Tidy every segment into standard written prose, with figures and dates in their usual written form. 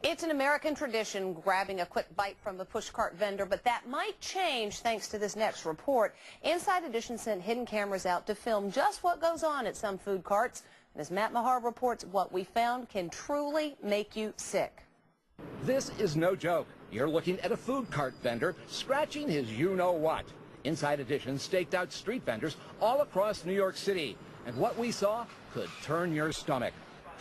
It's an American tradition grabbing a quick bite from a pushcart vendor, but that might change thanks to this next report. Inside Edition sent hidden cameras out to film just what goes on at some food carts. And as Matt Mahar reports, what we found can truly make you sick. This is no joke. You're looking at a food cart vendor scratching his you-know-what. Inside Edition staked out street vendors all across New York City. And what we saw could turn your stomach.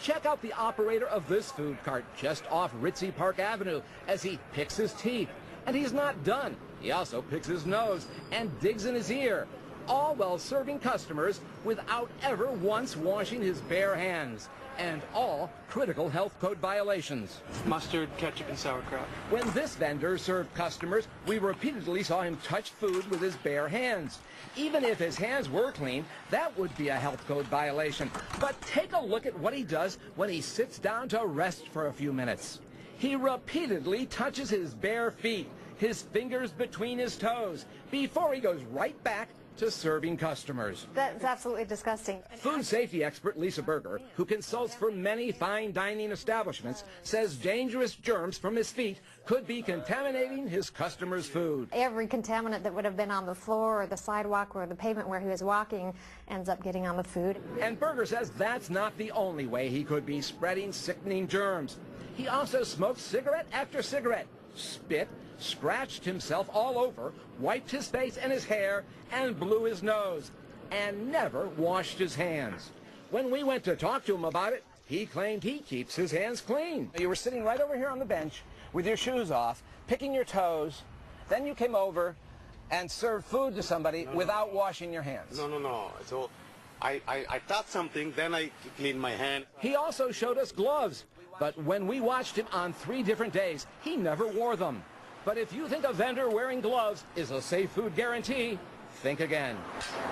Check out the operator of this food cart just off Ritzy Park Avenue as he picks his teeth. And he's not done. He also picks his nose and digs in his ear, all while serving customers without ever once washing his bare hands. And all critical health code violations. Mustard, ketchup, and sauerkraut. When this vendor served customers, we repeatedly saw him touch food with his bare hands. Even if his hands were clean, that would be a health code violation. But take a look at what he does when he sits down to rest for a few minutes. He repeatedly touches his bare feet, his fingers between his toes, before he goes right back to serving customers. That's absolutely disgusting. Food safety expert Lisa Berger, who consults for many fine dining establishments, says dangerous germs from his feet could be contaminating his customers' food. Every contaminant that would have been on the floor or the sidewalk or the pavement where he was walking ends up getting on the food. And Berger says that's not the only way he could be spreading sickening germs. He also smoked cigarette after cigarette, spit, scratched himself all over, wiped his face and his hair, and blew his nose, and never washed his hands. When we went to talk to him about it, he claimed he keeps his hands clean. You were sitting right over here on the bench with your shoes off, picking your toes, then you came over and served food to somebody without washing your hands. No. So I touched something, then I cleaned my hand. He also showed us gloves, but when we watched him on 3 different days, he never wore them. But if you think a vendor wearing gloves is a safe food guarantee, think again.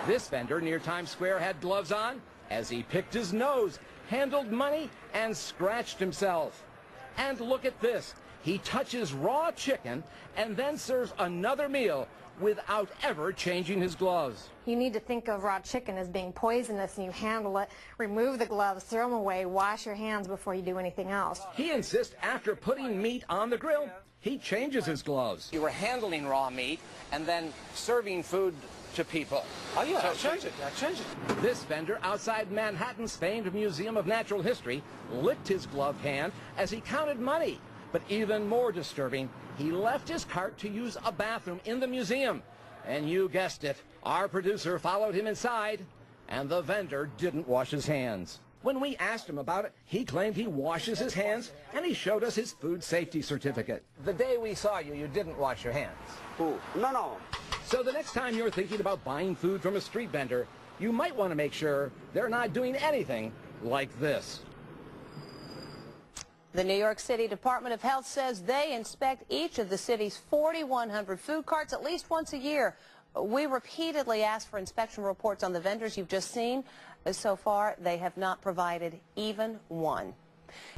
This vendor near Times Square had gloves on as he picked his nose, handled money, and scratched himself. And look at this. He touches raw chicken and then serves another meal without ever changing his gloves. You need to think of raw chicken as being poisonous, and you handle it, remove the gloves, throw them away, wash your hands before you do anything else. He insists after putting meat on the grill, he changes his gloves. You were handling raw meat and then serving food to people. Oh yeah, I changed it. This vendor outside Manhattan's famed Museum of Natural History licked his gloved hand as he counted money. But even more disturbing, he left his cart to use a bathroom in the museum. And you guessed it, our producer followed him inside, and the vendor didn't wash his hands. When we asked him about it, he claimed he washes his hands, and he showed us his food safety certificate. The day we saw you, you didn't wash your hands. Who? No. So the next time you're thinking about buying food from a street vendor, you might want to make sure they're not doing anything like this. The New York City Department of Health says they inspect each of the city's 4,100 food carts at least once a year. We repeatedly asked for inspection reports on the vendors you've just seen. So far, they have not provided even one.